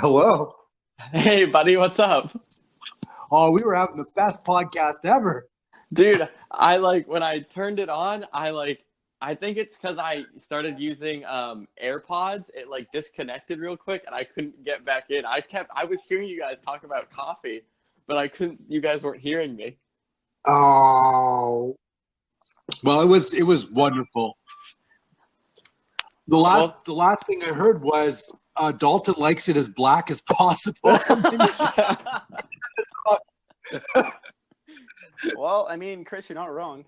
Hello. Hey, buddy, what's up? Oh, we were having the best podcast ever. Dude, when I turned it on, I think it's because I started using AirPods. It like disconnected real quick and I couldn't get back in. I was hearing you guys talk about coffee, but you guys weren't hearing me. Oh, well, it was wonderful. The last thing I heard was Dalton likes it as black as possible. Well, I mean, Chris, you're not wrong.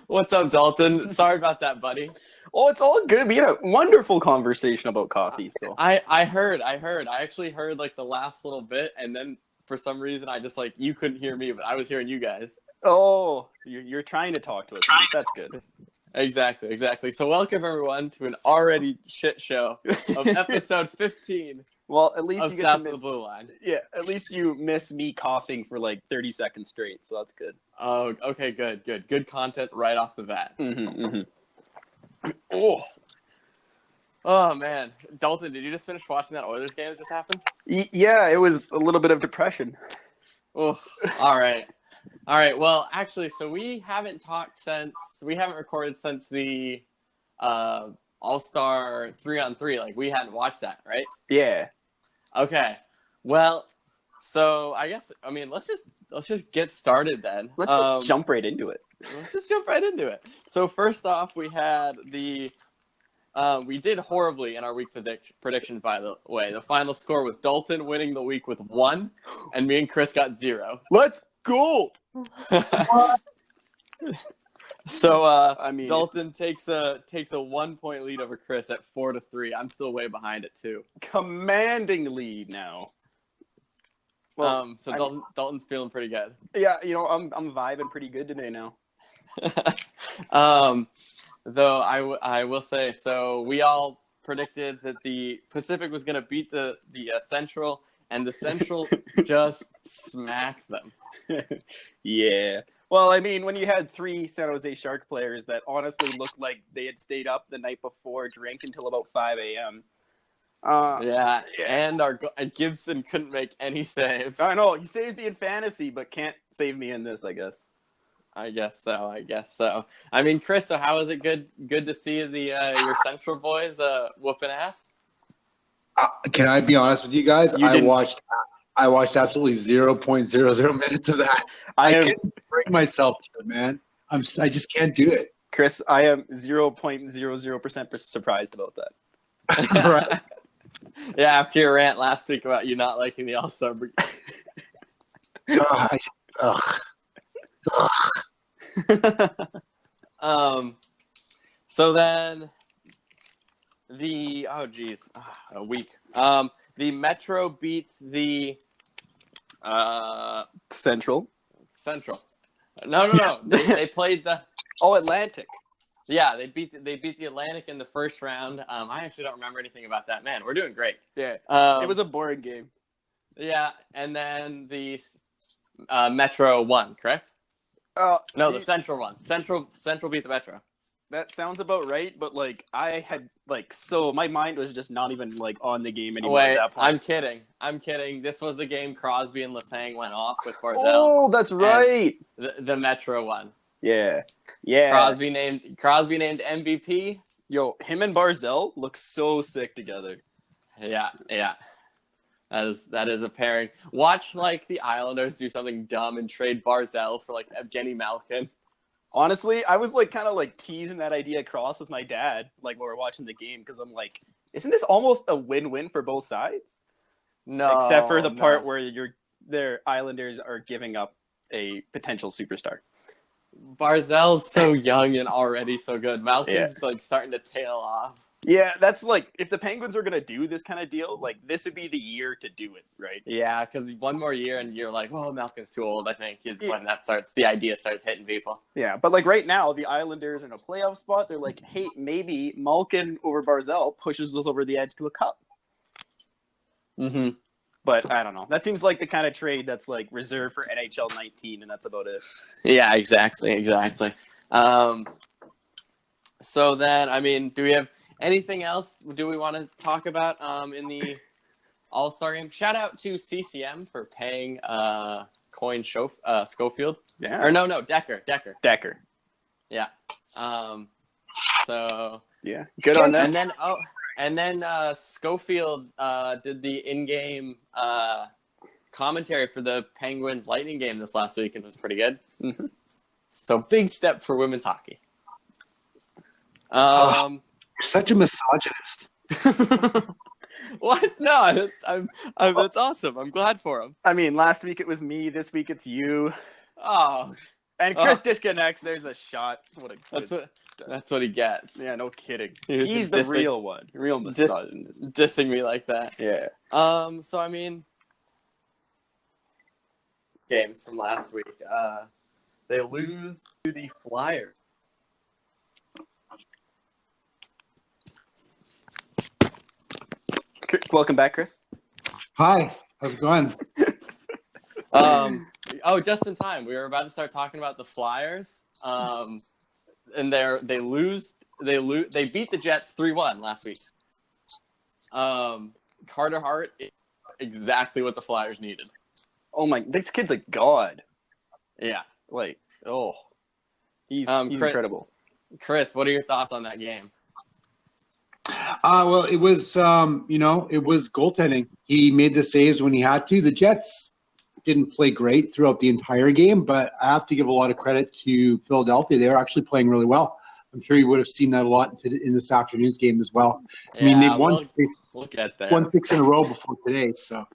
What's up, Dalton? Sorry about that, buddy. Oh, it's all good. We had a wonderful conversation about coffee. So I heard. I actually heard like the last little bit, and then for some reason I just you couldn't hear me, but I was hearing you guys. Oh, so you're trying to talk to us. That's good. Exactly. So welcome everyone to an already shit show of episode 15. Well, at least of you get South to of miss the Blue Line. Yeah, at least you miss me coughing for like 30 seconds straight, so that's good. Oh, okay, good content right off the bat. Oh man, Dalton, did you just finish watching that Oilers game that just happened? Yeah, it was a little bit of depression. Oh, all right. Well, actually, so we haven't recorded since the All-Star 3-on-3. Like we hadn't watched that, right? Yeah. Okay. Well, so let's just get started then. Let's just jump right into it. So first off, we had we did horribly in our week predictions, by the way. The final score was Dalton winning the week with 1, and me and Chris got 0. Let's go! So, Dalton takes a 1-point lead over Chris at 4-3. I'm still way behind at 2. Commanding lead now. Well, Dalton's feeling pretty good. Yeah, I'm vibing pretty good today now. Though I will say, so we all predicted that the Pacific was going to beat the Central, and the Central just smacked them. Yeah. Well, I mean, when you had 3 San Jose Shark players that honestly looked like they had stayed up the night before, drank until about 5 a.m. And Gibson couldn't make any saves. I know, he saved me in fantasy, but can't save me in this, I guess. I guess so. I mean, Chris, so how is it good to see your Central boys whooping ass? Can I be honest with you guys? I watched absolutely 0.00 minutes of that. I couldn't bring myself to it, man. I just can't do it. Chris, I am 0.00% surprised about that. Right. Yeah, after your rant last week about you not liking the All-Star break. So then a week. The Metro beats the Central. No. They played the Atlantic. Yeah, they beat the Atlantic in the first round. I actually don't remember anything about that. Man, we're doing great. Yeah, it was a boring game. Yeah, and then the Metro won, correct? No, the Central won. Central beat the Metro. That sounds about right, but I had my mind was just not even on the game anymore at that point. I'm kidding. This was the game Crosby and Letang went off with Barzal. Oh, that's right. The Metro won. Yeah. Crosby named MVP. Yo, him and Barzal look so sick together. Yeah. That is a pairing. Watch the Islanders do something dumb and trade Barzal for Evgeny Malkin. Honestly, I was kind of teasing that idea across with my dad while we were watching the game because I'm like, isn't this almost a win-win for both sides? No, except for the part where their Islanders are giving up a potential superstar. Barzal's so young and already so good. Malkin's starting to tail off. Yeah, that's if the Penguins were gonna do this kind of deal, this would be the year to do it, right? Yeah, because one more year and you're Malkin's too old. I think is when the idea starts hitting people. Yeah, but right now the Islanders are in a playoff spot. They're hey, maybe Malkin over Barzal pushes us over the edge to a cup. Mm-hmm. But I don't know. That seems like the kind of trade that's reserved for NHL 19, and that's about it. Yeah, exactly. So then, do we have Anything else do we want to talk about in the All-Star game? Shout out to CCM for paying Coin Schofield. Yeah. Or no, Decker. Yeah. So yeah, good on that. And then Schofield did the in-game commentary for the Penguins Lightning game this last week, and it was pretty good. Mm-hmm. So big step for women's hockey. You're such a misogynist. What? No, that's awesome. I'm glad for him. I mean, last week it was me. This week it's you. Oh, and Chris disconnects. There's a shot. That's what he gets. Yeah, no kidding. He's the real one. Real misogynist. Dissing me like that. Yeah. So I mean, games from last week. They lose to the Flyers. Welcome back, Chris. Hi, how's it going? Just in time. We were about to start talking about the Flyers. And they beat the Jets 3-1 last week. Carter Hart is exactly what the Flyers needed. Oh my, this kid's a god. Yeah. He's incredible. Chris, what are your thoughts on that game? Well, it was, it was goaltending. He made the saves when he had to. The Jets didn't play great throughout the entire game, but I have to give a lot of credit to Philadelphia. They were actually playing really well. I'm sure you would have seen that a lot in this afternoon's game as well. I mean, they've won won 6 in a row before today, so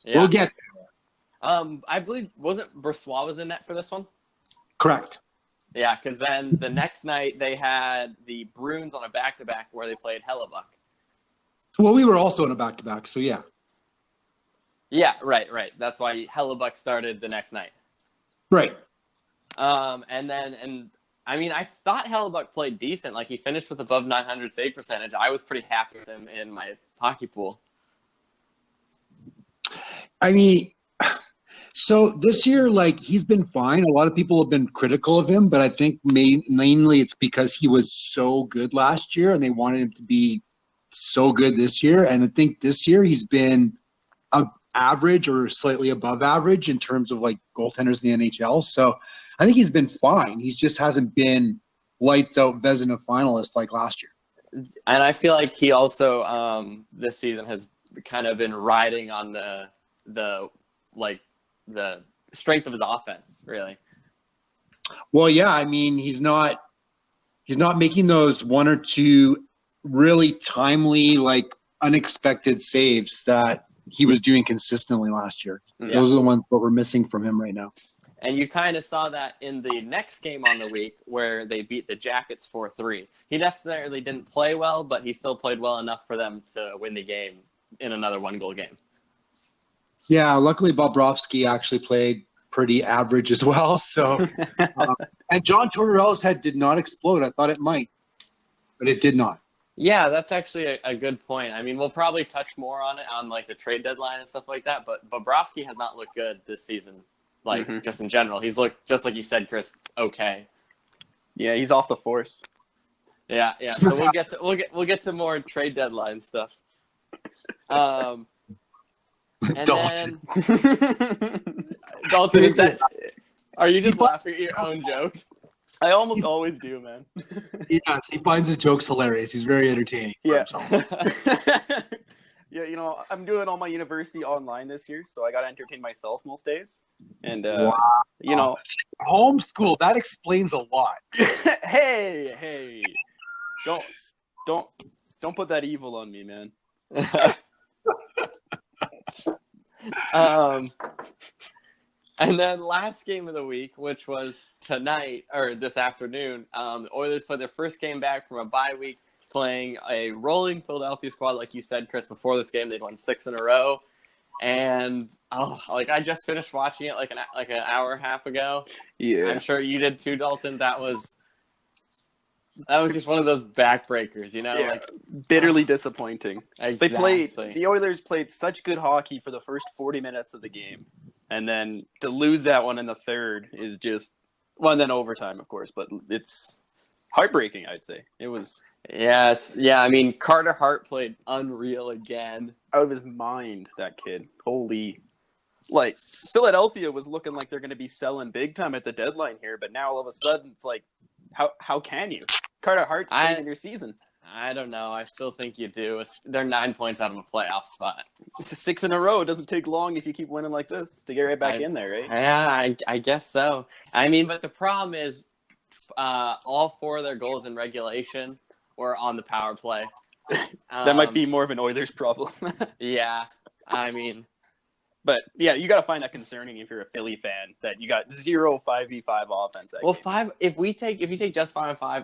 we'll get there. I believe, wasn't Brossoit was in net for this one? Correct. Yeah, because then the next night they had the Bruins on a back-to-back where they played Hellebuck. Well, we were also in a back-to-back, so yeah. Yeah, right. That's why Hellebuck started the next night. Right. And I mean, I thought Hellebuck played decent. Like, he finished with above 900 save percentage. I was pretty happy with him in my hockey pool. I mean, so this year, like, he's been fine. A lot of people have been critical of him, but I think mainly it's because he was so good last year and they wanted him to be so good this year. And I think this year he's been average or slightly above average in terms of, like, goaltenders in the NHL. So I think he's been fine. He just hasn't been lights out Vezina finalist like last year. And I feel like he also this season has kind of been riding on the strength of his offense, really. Well, yeah, I mean, he's not making those one or two really timely, like, unexpected saves that he was doing consistently last year. Yeah. Those are the ones that we're missing from him right now. And you kind of saw that in the next game on the week where they beat the Jackets 4-3. He necessarily didn't play well, but he still played well enough for them to win the game in another one-goal game. Yeah, luckily Bobrovsky actually played pretty average as well. So, and John Tortorella's head did not explode. I thought it might, but it did not. Yeah, that's actually a good point. I mean, we'll probably touch more on it on, like, the trade deadline and stuff like that, but Bobrovsky has not looked good this season. Like, just in general. He's looked, just like you said, Chris, okay. Yeah, he's off the force. Yeah. So we'll get to more trade deadline stuff. And Dalton. Then, Dalton, are you just laughing at your own joke? I almost always do, man. Yes, he finds his jokes hilarious. He's very entertaining. Yeah. Yeah, I'm doing all my university online this year, so I got to entertain myself most days. And, wow. Homeschool, that explains a lot. Hey. Don't put that evil on me, man. And then last game of the week, which was tonight, or this afternoon, the Oilers played their first game back from a bye week, playing a rolling Philadelphia squad. Like you said, Chris, before this game, they'd won 6 in a row. And, I just finished watching it like an hour and a half ago. Yeah. I'm sure you did too, Dalton. That was just one of those backbreakers, Yeah. Like, bitterly disappointing. Exactly. The Oilers played such good hockey for the first 40 minutes of the game. And then to lose that one in the third is just, well, and then overtime, of course, but it's heartbreaking, I'd say. It was Yeah, I mean, Carter Hart played unreal again. out of his mind, that kid. Holy. Like, Philadelphia was looking like they're going to be selling big time at the deadline here, but now all of a sudden it's like, how can you? Carter Hart's saving your season. I don't know. I still think you do. They're 9 points out of a playoff spot. It's 6 in a row. It doesn't take long if you keep winning like this to get right back in there, right? Yeah, I guess so. I mean, but the problem is all 4 of their goals in regulation were on the power play. That might be more of an Oilers problem. Yeah, I mean... But, yeah, you got to find that concerning if you're a Philly fan, that you got 0 5v5 offense. Well, game. If you take just 5-5,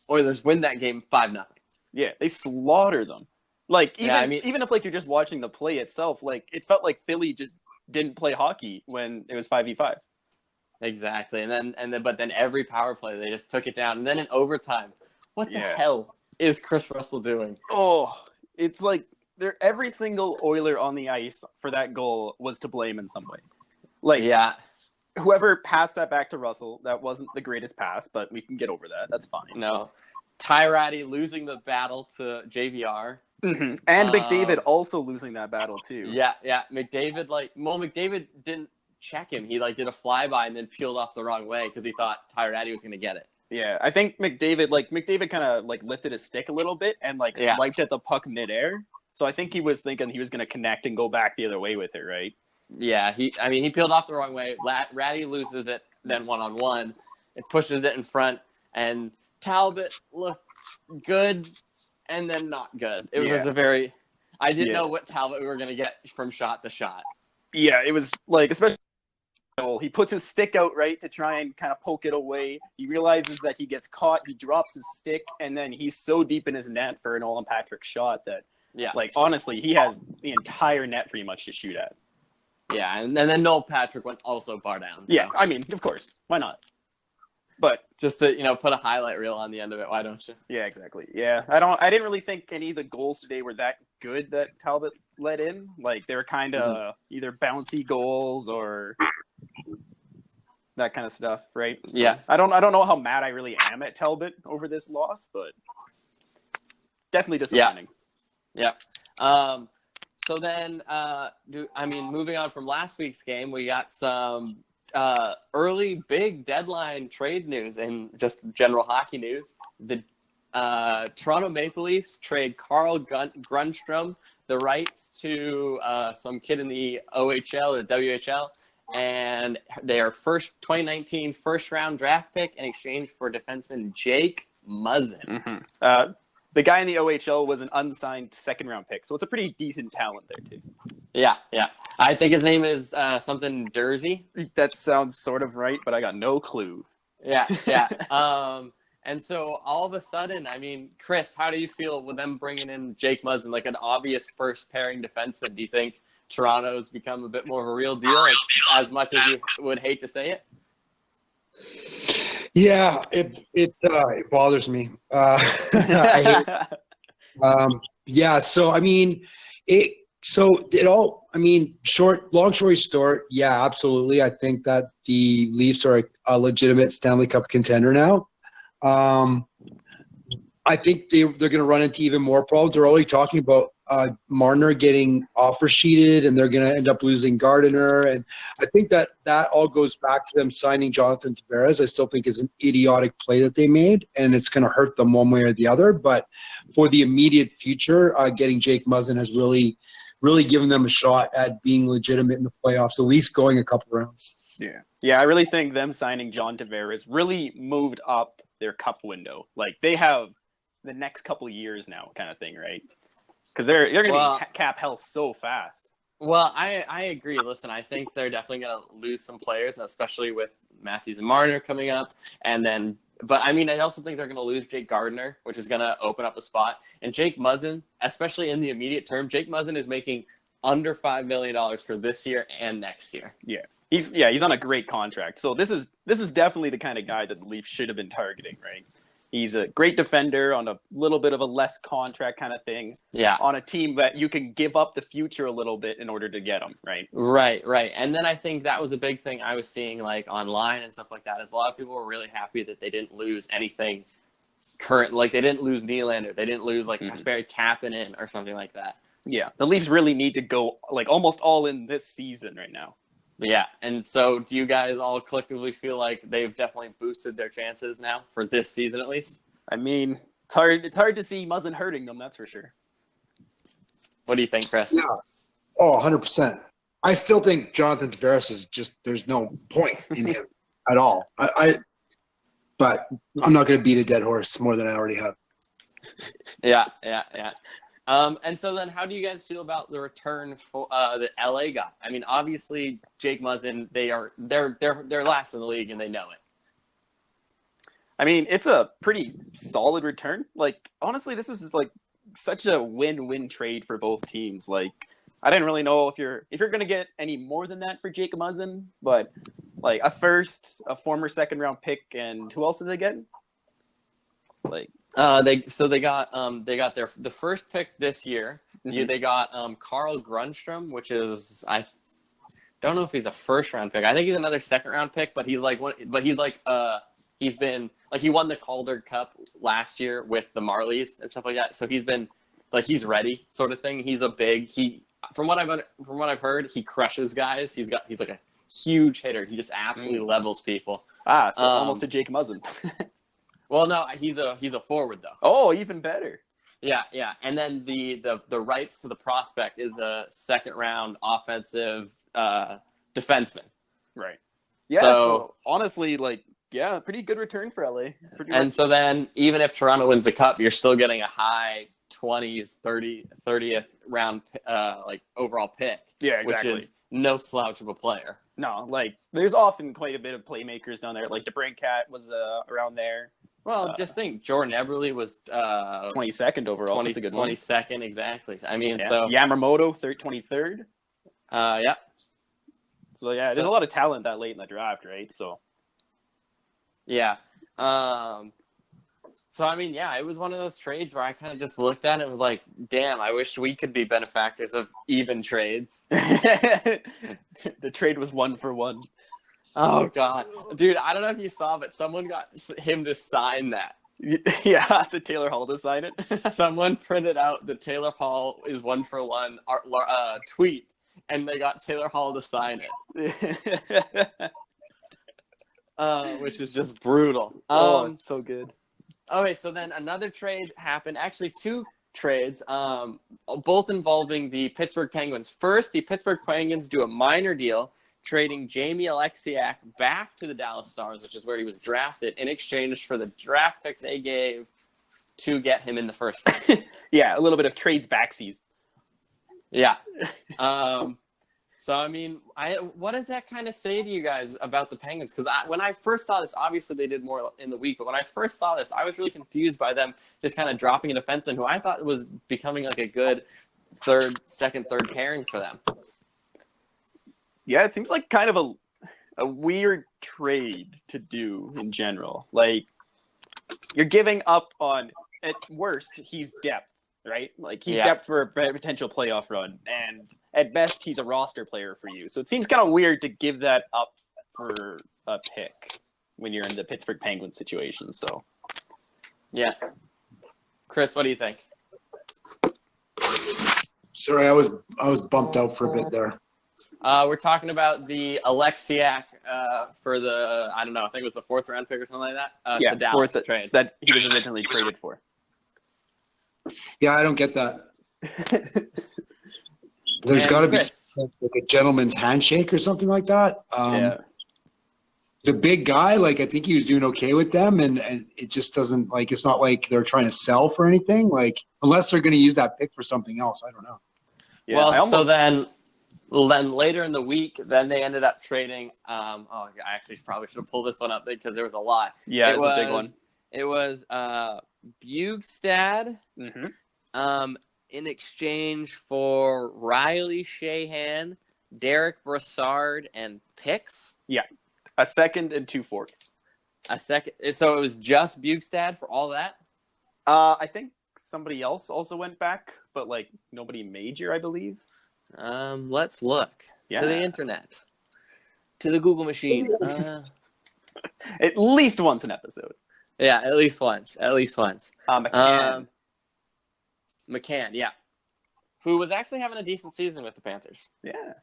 Oilers win that game 5-0. Yeah, they slaughter them. Like, even if, like, you're just watching the play itself, like, it felt like Philly just didn't play hockey when it was 5v5. Exactly. But then every power play, they just took it down. And then in overtime, what the hell is Chris Russell doing? Oh, it's like... every single Oiler on the ice for that goal was to blame in some way. Like, whoever passed that back to Russell, that wasn't the greatest pass, but we can get over that. That's fine. No. Ty Ratty losing the battle to JVR. Mm-hmm. And McDavid also losing that battle, too. Yeah. McDavid didn't check him. He, did a flyby and then peeled off the wrong way because he thought Ty Ratty was going to get it. Yeah, I think McDavid kind of, lifted his stick a little bit and, swiped at the puck midair. So I think he was thinking he was going to connect and go back the other way with it, right? Yeah, he peeled off the wrong way. Ratty loses it, then one-on-one. It pushes it in front, and Talbot looked good and then not good. It was I didn't know what Talbot we were going to get from shot to shot. Yeah, it was, especially he puts his stick out, right, to try and kind of poke it away. He realizes that he gets caught. He drops his stick, and then he's so deep in his net for an Nolan Patrick shot that honestly, he has the entire net pretty much to shoot at. Yeah, and then Noel Patrick went also bar down. So. Yeah, I mean, of course. Why not? But just to, put a highlight reel on the end of it, why don't you? Yeah, exactly. Yeah, I didn't really think any of the goals today were that good that Talbot let in. Like, they were kind of either bouncy goals or that kind of stuff, right? So yeah. I don't know how mad I really am at Talbot over this loss, but definitely disappointing. Yeah. So then, moving on from last week's game, we got some early big deadline trade news and just general hockey news. The Toronto Maple Leafs trade Carl Grundstrom the rights to some kid in the OHL or WHL, and their 2019 first-round draft pick in exchange for defenseman Jake Muzzin. Mm-hmm. The guy in the OHL was an unsigned second-round pick, so it's a pretty decent talent there, too. Yeah. I think his name is something Dersey. That sounds sort of right, but I got no clue. Yeah. And so all of a sudden, Chris, how do you feel with them bringing in Jake Muzzin, like an obvious first-pairing defenseman? Do you think Toronto's become a bit more of a real deal, as much as you would hate to say it? Yeah, it bothers me. I hate. Long story short, yeah, absolutely. I think that the Leafs are a legitimate Stanley Cup contender now. I think they're going to run into even more problems. They're already talking about Marner getting offer sheeted, and they're going to end up losing Gardiner. And I think that all goes back to them signing Jonathan Tavares. I still think is an idiotic play that they made, and it's going to hurt them one way or the other. But for the immediate future, getting Jake Muzzin has really, really given them a shot at being legitimate in the playoffs, at least going a couple rounds. Yeah, I really think them signing John Tavares really moved up their cup window. Like, they have the next couple of years now kind of thing, right? Because they're going to be cap hell so fast. Well, I agree. Listen, I think they're definitely going to lose some players, especially with Matthews and Marner coming up. But I also think they're going to lose Jake Gardiner, which is going to open up a spot. And Jake Muzzin, especially in the immediate term, Jake Muzzin is making under $5 million for this year and next year. Yeah. He's on a great contract. So this is definitely the kind of guy that the Leafs should have been targeting, right? He's a great defender on a little bit of a less contract kind of thing. Yeah. On a team that you can give up the future a little bit in order to get him, right? Right. And then I think that was a big thing I was seeing like online and stuff like that. Is a lot of people were really happy that they didn't lose anything current. Like they didn't lose Nylander, they didn't lose like Kasperi Kapanen or something like that. Yeah, the Leafs really need to go like almost all in this season right now. Yeah, and so do you guys all collectively feel like they've definitely boosted their chances now for this season at least? I mean, it's hard to see Muzzin hurting them, that's for sure. What do you think, Chris? Yeah. Oh, 100%. I still think Jonathan Tavares is just, there's no point in him at all. But I'm not going to beat a dead horse more than I already have. Yeah. And so then how do you guys feel about the return for the LA guy? I mean, obviously Jake Muzzin, they're last in the league and they know it. I mean, it's a pretty solid return. Like, honestly, this is like such a win-win trade for both teams. Like, I didn't really know if you're going to get any more than that for Jake Muzzin, but like a first, a former second-round pick, and who else did they get? Like, they got the first pick this year. Mhm. They got Carl Grundstrom, which is I don't know if he's a first round pick. I think he's another second round pick, but he's been like he won the Calder Cup last year with the Marlies and stuff like that. So he's been like he's ready sort of thing. He's from what I've heard, he crushes guys. He's like a huge hitter. He just absolutely levels people. So almost a Jake Muzzin. Well, no, he's a forward though. Oh, even better. Yeah. And then the rights to the prospect is a second round offensive defenseman. Right. Yeah. So honestly, like, yeah, pretty good return for LA. So then even if Toronto wins the cup, you're still getting a high 20s, 30th round like overall pick. Yeah, exactly. Which is no slouch of a player. No, like there's often quite a bit of playmakers down there. Like DeBrincat was around there. Well, just think, Jordan Eberle was 22nd overall. 22nd, exactly. I mean, yeah. so Yamamoto, 23rd. Yeah. So yeah, there's a lot of talent that late in the draft, right? So yeah. So I mean, yeah, it was one of those trades where I kind of just looked at it and was like, "Damn, I wish we could be benefactors of even trades." The trade was 1-for-1. Oh God, dude! I don't know if you saw, but someone got him to sign that. Yeah, the Taylor Hall to sign it. Someone printed out the Taylor Hall is 1-for-1 tweet, and they got Taylor Hall to sign it. Which is just brutal. It's so good. Okay, so then another trade happened. Actually, two trades, both involving the Pittsburgh Penguins. First, the Pittsburgh Penguins do a minor deal, trading Jamie Alexiak back to the Dallas Stars, which is where he was drafted, in exchange for the draft pick they gave to get him in the first place. Yeah, a little bit of trades backsies. Yeah. So, I mean, what does that kind of say to you guys about the Penguins? Because when I first saw this, obviously they did more in the week, but when I first saw this, I was really confused by them just kind of dropping a defenseman who I thought was becoming like a good second, third pairing for them. Yeah, it seems like kind of a weird trade to do in general. Like, you're giving up on, at worst, he's depth, right? Like, he's depth for a potential playoff run, and at best, he's a roster player for you. So it seems kind of weird to give that up for a pick when you're in the Pittsburgh Penguins situation. So, yeah. Chris, what do you think? Sorry, I was bumped out for a bit there. We're talking about the Alexiak for the, I don't know, I think it was the 4th round pick or something like that. Yeah, the Dallas trade that he was originally traded for. Yeah, I don't get that. There's got to be like a gentleman's handshake or something like that. Yeah. The big guy, like, I think he was doing okay with them, and it just doesn't, like, it's not like they're trying to sell for anything, like, unless they're going to use that pick for something else. I don't know. Yeah, well, so then later in the week, then they ended up trading. I actually probably should have pulled this one up because there was a lot. Yeah, it was a big one. It was Bugstad in exchange for Riley Shahan, Derek Brassard, and picks. Yeah, a second and 2 fourths. A second. So it was just Bugstad for all that? I think somebody else also went back, but like nobody major, I believe. Let's look Yeah. to the internet, to the Google machine. At least once an episode. Yeah, at least once. McCann. McCann, yeah, who was actually having a decent season with the Panthers. Yeah.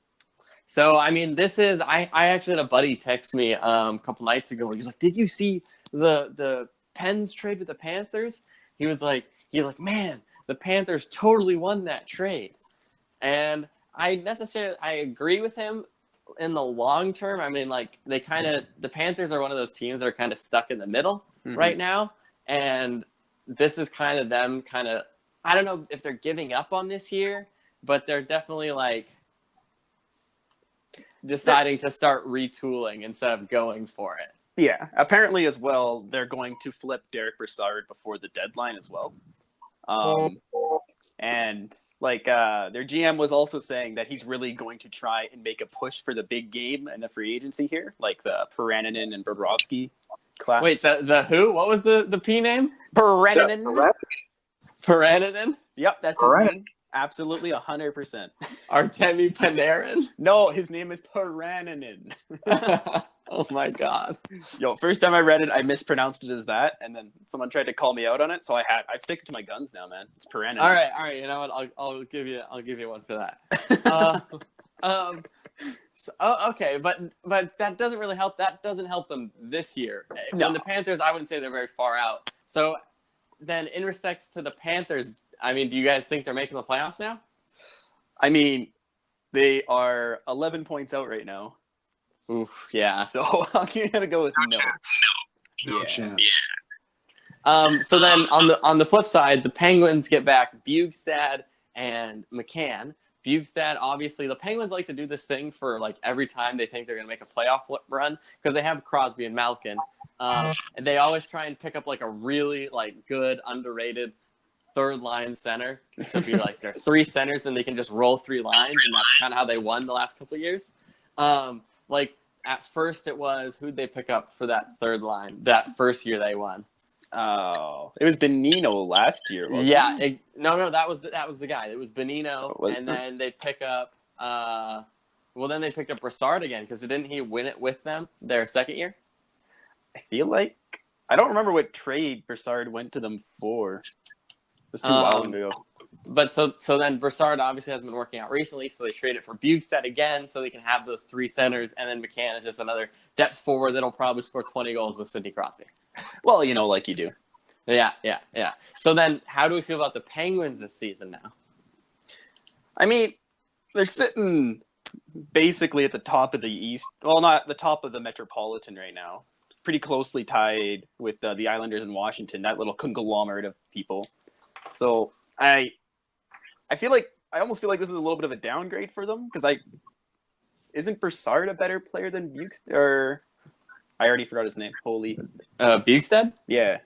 So I mean, this is I actually had a buddy text me a couple nights ago. He was like, "Did you see the Pens trade with the Panthers?" He was like, "Man, the Panthers totally won that trade." And I agree with him in the long term. I mean, like the Panthers are one of those teams that are kind of stuck in the middle right now, and this is kind of them. I don't know if they're giving up on this year, but they're definitely like deciding to start retooling instead of going for it. Yeah. Apparently, as well, they're going to flip Derek Brassard before the deadline as well. And like their GM was also saying that he's really going to try and make a push for the big game and the free agency here, like the Peraninen and Bobrovsky class. Wait, the who? What was the P name? Peraninen. Peraninen? Yep, that's his name. Absolutely 100%. Artemi Panarin? No, his name is Peraninen. Oh my god. Yo, first time I read it, I mispronounced it as that, and then someone tried to call me out on it, so I've stick to my guns now, man. It's Peraninen. All right. You know what? I'll give you one for that. Okay, but that doesn't really help. That doesn't help them this year. No. When the Panthers, I wouldn't say they're very far out. So then, in respects to the Panthers, I mean, do you guys think they're making the playoffs now? I mean, they are 11 points out right now. Oof, yeah. So I'm gonna go with no. No chance. So then on the flip side, the Penguins get back Bugstad and McCann. Bugstad, obviously, the Penguins like to do this thing for like every time they think they're going to make a playoff run because they have Crosby and Malkin. And they always try and pick up like a really like good, underrated third line center to be like their three centers, and they can just roll three lines, and that's kind of how they won the last couple of years. Like at first it was who'd they pick up for that third line that first year they won? Oh, it was Benino last year, wasn't it? No, that was the guy. It was Benino, and then they pick up. Then they picked up Brassard again because didn't he win it with them their second year? I feel like I don't remember what trade Brassard went to them for. It was too long ago. But so then Brassard obviously hasn't been working out recently, so they trade it for Bugstad again so they can have those three centers, and then McCann is just another depth forward that'll probably score 20 goals with Sidney Crosby. Well, like you do. Yeah. So then how do we feel about the Penguins this season now? I mean, they're sitting basically at the top of the East. Well, not the top of the Metropolitan right now. Pretty closely tied with the Islanders in Washington, that little conglomerate of people. So I almost feel like this is a little bit of a downgrade for them because isn't Brassard a better player than Bugstad? Or I already forgot his name. Holy. Bugstad? Yeah.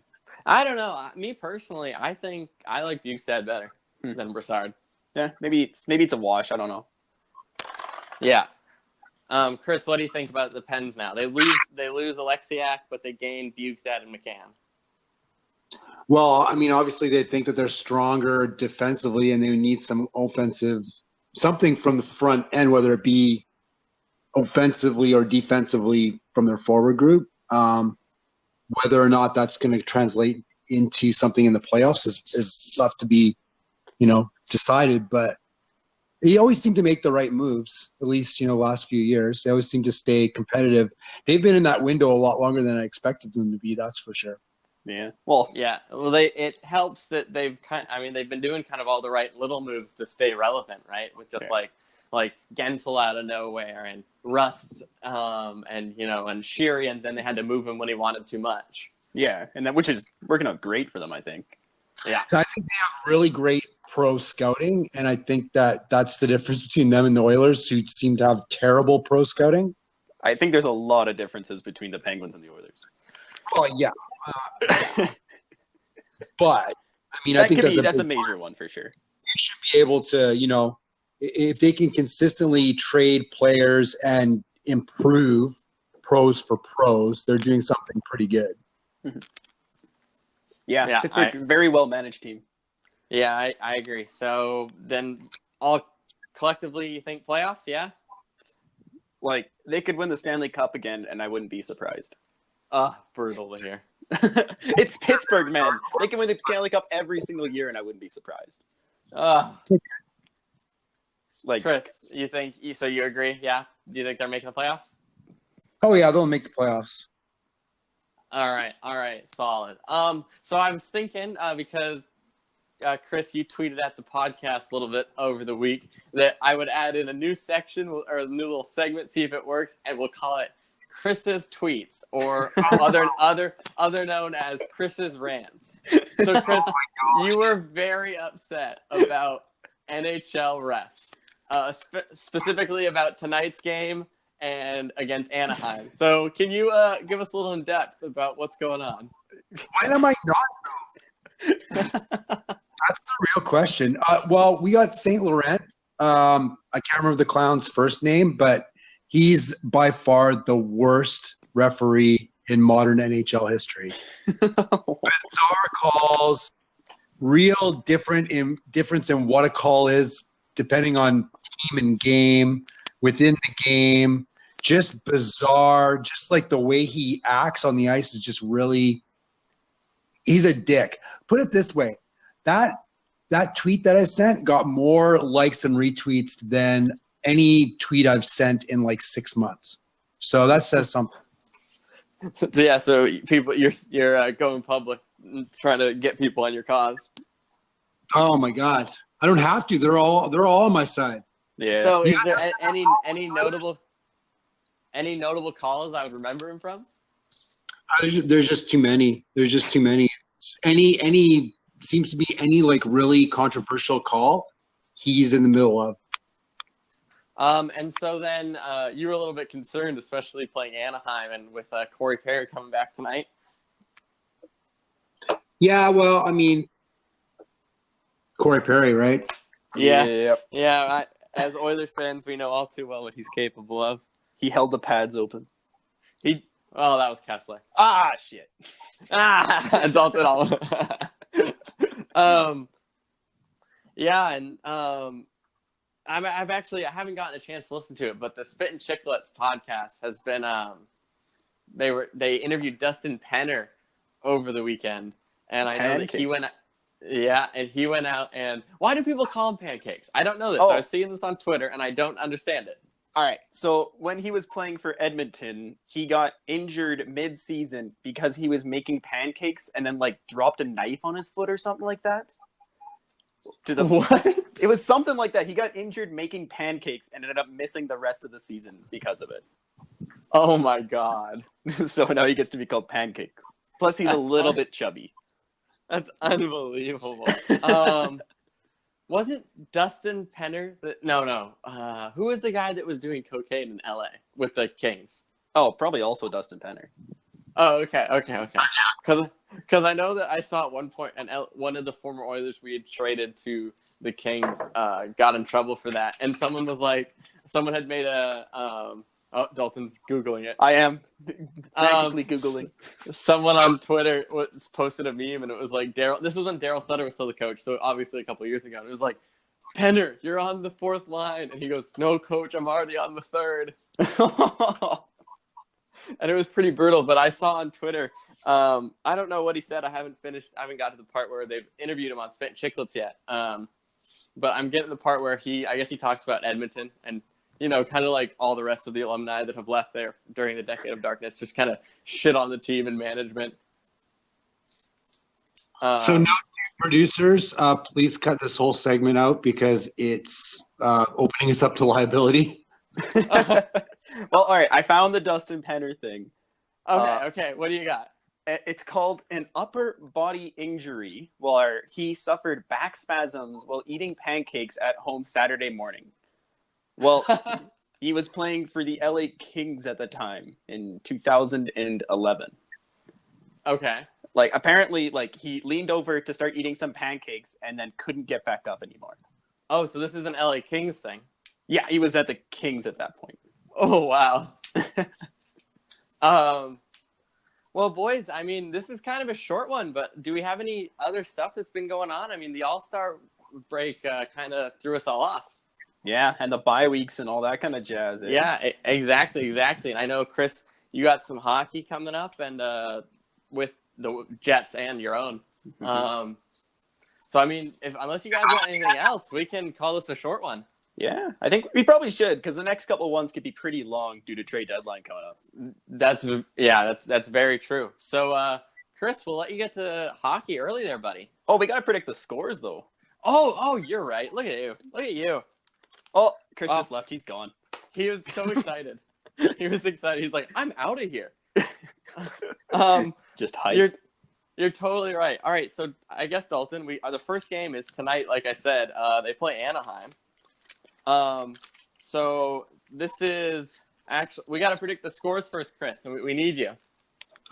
I don't know. Me personally, I think I like Bugstad better than Brassard. Yeah, maybe it's a wash. I don't know. Yeah. Chris, what do you think about the Pens now? They lose Alexiak, but they gain Bugstad and McCann. Well, I mean, obviously they think that they're stronger defensively and they need some something from the front end, whether it be offensively or defensively from their forward group. Whether or not that's going to translate into something in the playoffs is left to be, decided. But they always seem to make the right moves, at least, last few years. They always seem to stay competitive. They've been in that window a lot longer than I expected them to be, that's for sure. Yeah. Well, it helps that they've been doing kind of all the right little moves to stay relevant, right? With just like Gensel out of nowhere and Rust, and Sheary, and then they had to move him when he wanted too much. Yeah, and which is working out great for them, I think. Yeah. So I think they have really great pro scouting, and I think that's the difference between them and the Oilers, who seem to have terrible pro scouting. I think there's a lot of differences between the Penguins and the Oilers. Well, yeah. But I mean, I think that's a major one for sure. You should be able to, if they can consistently trade players and improve pros for pros. They're doing something pretty good. Yeah, Pittsburgh, very well managed team. Yeah, I agree. So then all collectively you think playoffs, yeah? Like, they could win the Stanley Cup again, and I wouldn't be surprised. Brutal to hear. It's Pittsburgh, man. They can win the Stanley Cup every single year, and I wouldn't be surprised. Like, Chris, you agree? Yeah? Do you think they're making the playoffs? Oh, yeah, they'll make the playoffs. All right, solid. So I was thinking, because Chris, you tweeted at the podcast a little bit over the week that I would add in a new section or a new little segment, see if it works, and we'll call it Chris's Tweets, or other known as Chris's Rants. So, Chris, you were very upset about NHL refs, specifically about tonight's game and against Anaheim. So can you give us a little in depth about what's going on? When am I not? That's the real question. Well, we got St. Laurent. I can't remember the clown's first name, but he's by far the worst referee in modern NHL history. Bizarre calls, real difference in what a call is depending on team and game, within the game. Just bizarre. Just like the way he acts on the ice is just really – he's a dick. Put it this way. That tweet that I sent got more likes and retweets than any tweet I've sent in like 6 months. So that says something. Yeah, so people, you're going public, trying to get people on your cause. Oh my God, I don't have to. They're all on my side. Yeah. So is there any notable calls I would remember him from? There's just too many. Any seems to be any like really controversial call, he's in the middle of. And so then you were a little bit concerned, especially playing Anaheim and with Corey Perry coming back tonight. Yeah, well, I mean, Corey Perry, right? Yeah. As Oilers fans, we know all too well what he's capable of. He held the pads open. That was Kessler. Shit. Don't at all. Yeah, and I haven't gotten a chance to listen to it, but the Spit and Chicklets podcast has been they interviewed Dustin Penner over the weekend, and I know that he went out and why do people call him pancakes? I don't know this. I was seeing this on Twitter and I don't understand it. All right, so when he was playing for Edmonton, he got injured mid-season because he was making pancakes and then like dropped a knife on his foot or something like that. What? It was something like that. He got injured making pancakes and ended up missing the rest of the season because of it. Oh my God. So now he gets to be called Pancakes. Plus he's a little bit chubby. That's unbelievable. Wasn't Dustin Penner? No. Who was the guy that was doing cocaine in LA with the Kings? Oh, probably also Dustin Penner. Oh, okay. Because I know that I saw at one point, and one of the former Oilers we had traded to the Kings got in trouble for that, and someone had made a. Dalton's Googling it. I am frantically Googling. Someone on Twitter posted a meme, and it was like Daryl. This was when Daryl Sutter was still the coach, so obviously a couple of years ago. And it was like, Penner, you're on the fourth line, and he goes, "No, coach, I'm already on the third." And it was pretty brutal. But I saw on Twitter, I don't know what he said. I haven't got to the part where they've interviewed him on Spit and Chicklets yet. But I'm getting to the part where he talks about Edmonton and. Kind of like all the rest of the alumni that have left there during the Decade of Darkness, just kind of shit on the team and management. So now, producers, please cut this whole segment out because it's opening us up to liability. Well, all right. I found the Dustin Penner thing. Okay. What do you got? It's called an upper body injury where he suffered back spasms while eating pancakes at home Saturday morning. Well, he was playing for the LA Kings at the time in 2011. Okay. Like, apparently, like, he leaned over to start eating some pancakes and then couldn't get back up anymore. Oh, so this is an LA Kings thing? Yeah, he was at the Kings at that point. Oh, wow. Well, boys, I mean, this is kind of a short one, but do we have any other stuff that's been going on? I mean, the All-Star break kind of threw us all off. Yeah, and the bye weeks and all that kind of jazz. Eh? Yeah, exactly. And I know, Chris, you got some hockey coming up, and with the Jets and your own. So, I mean, unless you guys got anything else, we can call this a short one. Yeah, I think we probably should, because the next couple of ones could be pretty long due to trade deadline coming up. That's very true. So, Chris, we'll let you get to hockey early there, buddy. Oh, we got to predict the scores, though. Oh, you're right. Look at you. Oh, Chris just left. He's gone. He was so excited. He's like, I'm out of here. Just hyped. You're totally right. All right, so I guess, Dalton, the first game is tonight, like I said. They play Anaheim. So this is actually, we got to predict the scores first, Chris, and we need you.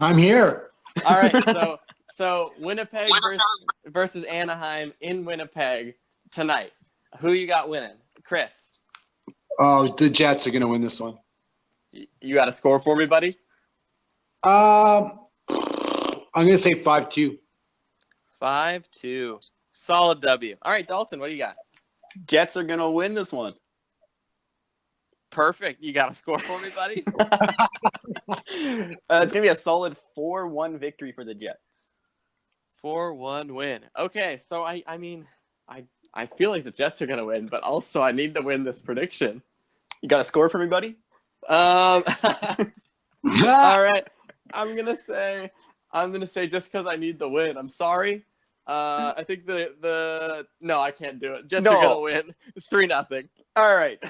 I'm here. All right, so Winnipeg versus Anaheim in Winnipeg tonight. Who you got winning? Chris. Oh, the Jets are going to win this one. You got a score for me, buddy? I'm going to say 5-2. 5-2. Solid W. All right, Dalton, what do you got? Jets are going to win this one. Perfect. You got a score for me, buddy? It's going to be a solid 4-1 victory for the Jets. 4-1 win. Okay, so I mean, I feel like the Jets are going to win, but also I need to win this prediction. You got a score for me, buddy? All right. I'm going to say just because I need the win. I'm sorry. I think no, I can't do it. Jets are going to win 3-0. All right.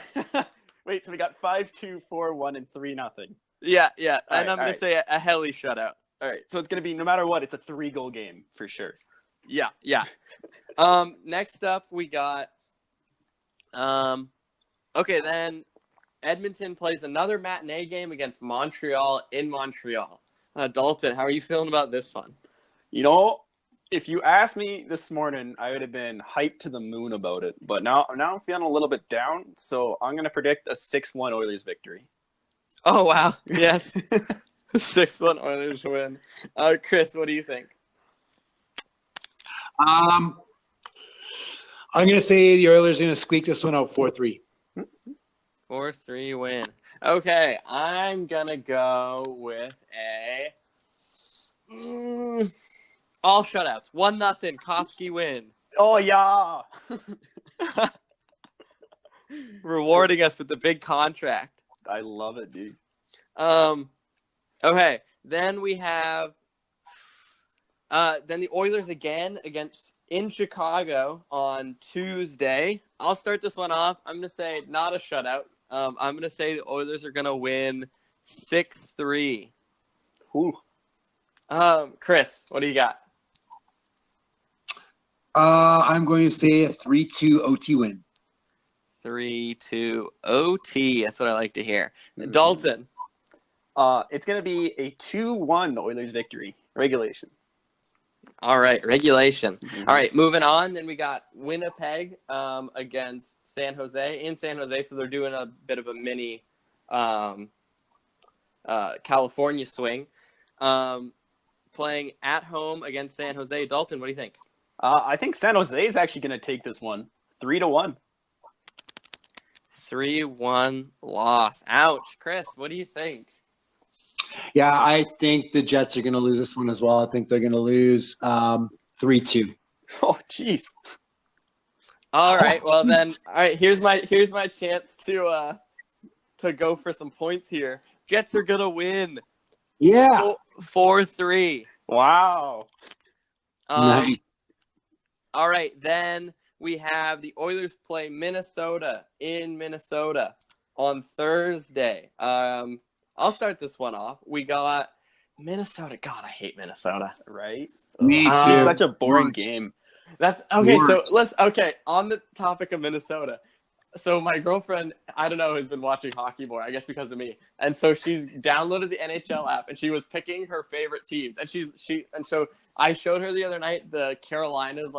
Wait, so we got 5-2, 4-1, and 3-0. Yeah. And I'm going to say a helly shutout. All right. So it's going to be, no matter what, it's a 3-goal game for sure. Yeah. Next up, we got okay, then Edmonton plays another matinee game against Montreal in Montreal. Dalton, how are you feeling about this one? You know, if you asked me this morning, I would have been hyped to the moon about it. But now I'm feeling a little bit down, so I'm going to predict a 6-1 Oilers victory. Oh, wow. Yes. 6-1 Oilers win. Chris, what do you think? I'm going to say the Oilers are going to squeak this one out 4-3. 4-3 win. Okay, I'm going to go with all shutouts. 1-0. Koski win. Oh, yeah. Rewarding us with the big contract. I love it, dude. Okay, then we have then the Oilers again in Chicago on Tuesday. I'll start this one off. I'm going to say not a shutout. I'm going to say the Oilers are going to win 6-3. Ooh. Chris, what do you got? I'm going to say a 3-2 OT win. 3-2 OT. That's what I like to hear. Dalton. It's going to be a 2-1 Oilers victory. Regulation. All right, regulation. Mm-hmm. All right, moving on. Then we got Winnipeg against San Jose in San Jose. So they're doing a bit of a mini California swing. Playing at home against San Jose. Dalton, what do you think? I think San Jose is actually going to take this one. 3-1. 3-1 loss. Ouch. Chris, what do you think? Yeah, I think the Jets are going to lose this one as well. I think they're going to lose 3-2. Oh, jeez. All right. Well, then, all right. Here's my chance to go for some points here. Jets are going to win. Yeah. 4-3. Wow. Nice. All right. Then we have the Oilers play Minnesota in Minnesota on Thursday. I'll start this one off. We got Minnesota. God, I hate Minnesota. Right? Me too. It's such a boring game. That's okay. So on the topic of Minnesota. So my girlfriend, I don't know, has been watching hockey more, I guess because of me. And so she's downloaded the NHL app and she was picking her favorite teams. And so I showed her the other night the Carolinas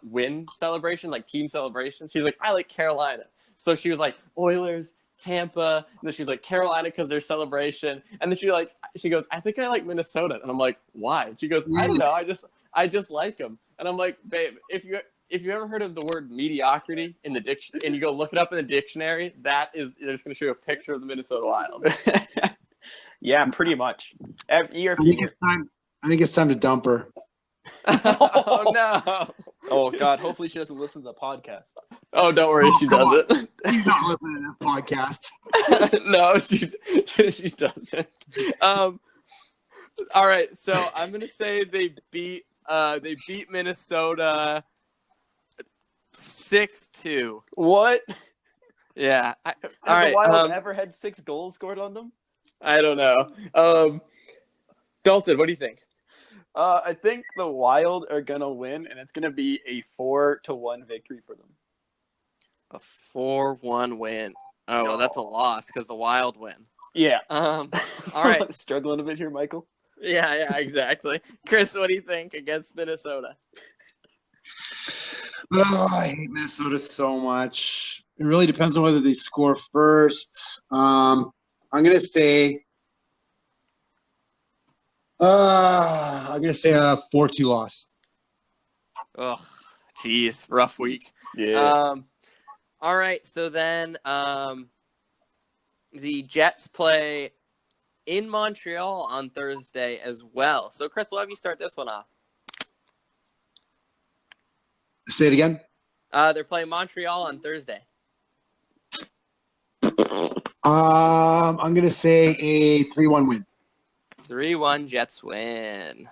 win celebration, like team celebration. She's like, I like Carolina. So she was like, Oilers, Tampa, and then she's like Carolina because their celebration, and then she goes, I think I like Minnesota, and I'm like, why? And she goes, I don't know, I just like them, and I'm like, babe, if you ever heard of the word mediocrity in the diction, and you go look it up in the dictionary, they're just going to show you a picture of the Minnesota Wild. Yeah, pretty much. Year I after think year. I think it's time to dump her. Oh no! Oh God! Hopefully she doesn't listen to the podcast. Oh, don't worry, she doesn't. She's not listening to that podcast. No, she doesn't. All right, so I'm gonna say they beat Minnesota 6-2. What? Yeah. All Has right. the Wild ever had 6 goals scored on them? I don't know. Dalton, what do you think? I think the Wild are gonna win, and it's gonna be a 4-1 victory for them. A 4-1 win. Oh, well, that's a loss because the Wild win. Yeah. All right. Struggling a bit here, Michael. Yeah, exactly. Chris, what do you think against Minnesota? Oh, I hate Minnesota so much. It really depends on whether they score first. I'm gonna say a 4-2 loss. Oh, geez, rough week. Yeah. All right, so then the Jets play in Montreal on Thursday as well. So, Chris, we'll have you start this one off. Say it again. They're playing Montreal on Thursday. I'm gonna say a 3-1 win. 3-1 Jets win.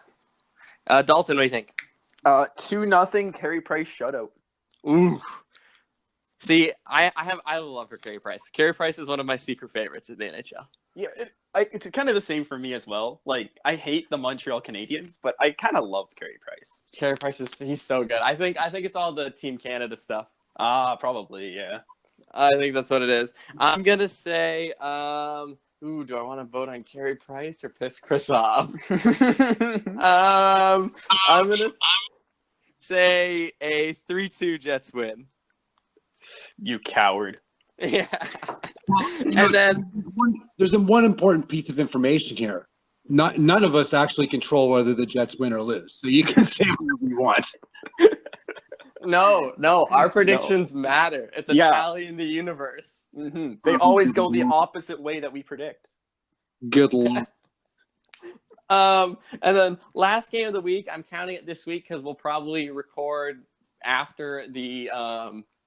Dalton, what do you think? 2-0 Carey Price shutout. Ooh. See, I love for Carey Price. Carey Price is one of my secret favorites in the NHL. Yeah, it's kind of the same for me as well. Like, I hate the Montreal Canadiens, but I kind of love Carey Price. Carey Price he's so good. I think it's all the Team Canada stuff. Probably, yeah. I think that's what it is. I'm gonna say, do I want to vote on Carey Price or piss Chris off? I'm gonna say a 3-2 Jets win. You coward. Yeah. Well, And then there's one important piece of information here. None of us actually control whether the Jets win or lose. So you can say whatever you want. no, our predictions matter. It's a Yeah. tally in the universe. Mm-hmm. They always go the opposite way that we predict. Good luck. And then last game of the week, I'm counting it this week because we'll probably record after the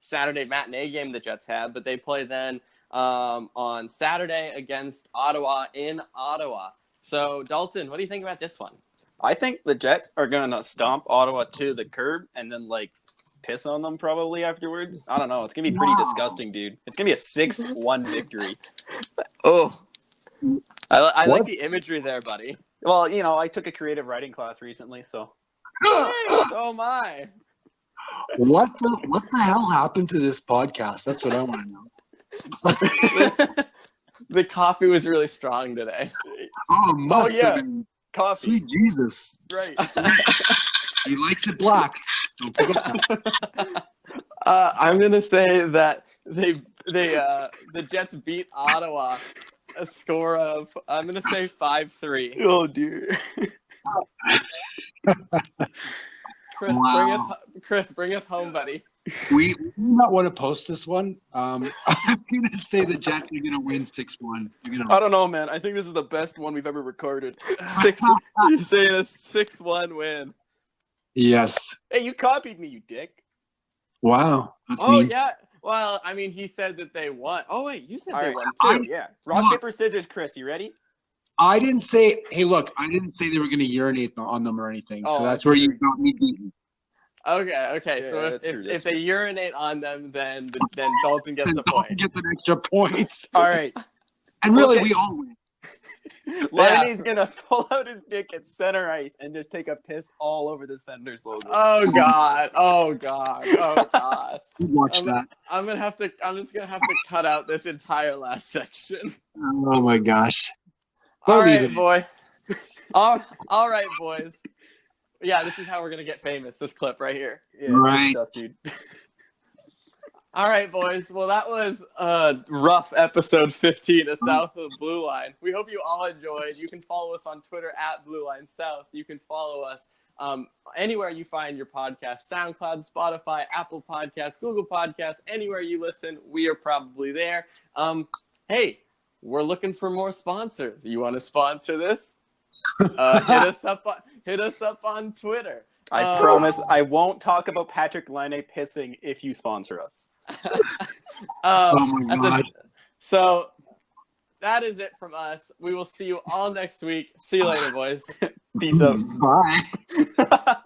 Saturday matinee game the Jets had, but they play then on Saturday against Ottawa in Ottawa. So, Dalton, what do you think about this one? I think the Jets are going to stomp Ottawa to the curb and then, piss on them probably afterwards. I don't know. It's going to be pretty disgusting, dude. It's going to be a 6-1 victory. Oh, I like the imagery there, buddy. Well, I took a creative writing class recently, so. Oh, my. What the hell happened to this podcast? That's what I want to know. The coffee was really strong today. Oh, must yeah. have been. Coffee. Sweet Jesus. Right. You liked it black. Don't forget that. I'm gonna say that the Jets beat Ottawa a score of, I'm gonna say 5-3. Oh dear. Chris, bring us home, buddy. We do not want to post this one. I'm gonna say the Jets are gonna win 6-1. I don't know, man. I think this is the best one we've ever recorded. You're saying a 6-1 win. Yes. Hey, you copied me, you dick. Wow. That's Oh, mean. yeah. Well, I mean, he said that they won. Oh, wait, you said All they right. won, too. Yeah. Rock, paper, scissors, Chris. You ready? I didn't say, hey, look, I didn't say they were going to urinate on them or anything. Oh, so that's that's where true. you got me beaten. Okay. Yeah, So that's true, if they urinate on them, then Dalton gets And a Dalton point. gets an extra point. All right. And really, Okay. we all win. Lenny's going to pull out his dick at center ice and just take a piss all over the Senators logo. Oh God! Oh God! Oh God! Watch that. I'm just gonna have to cut out this entire last section. Oh, my gosh. All Believe right, it. boy. All right, boys. Yeah, this is how we're gonna get famous. This clip right here. Yeah, Right. good stuff, dude. All right, boys. Well, that was a rough episode 15 of South of the Blue Line. We hope you all enjoyed. You can follow us on Twitter at Blue Line South. You can follow us anywhere you find your podcast, SoundCloud, Spotify, Apple Podcasts, Google Podcasts, anywhere you listen, we are probably there. Hey, we're looking for more sponsors. You want to sponsor this? Hit us up on Twitter. I promise I won't talk about Patrick Laine pissing if you sponsor us. Oh my God. So that is it from us. We will see you all next week. See you later, boys. Peace out. Bye.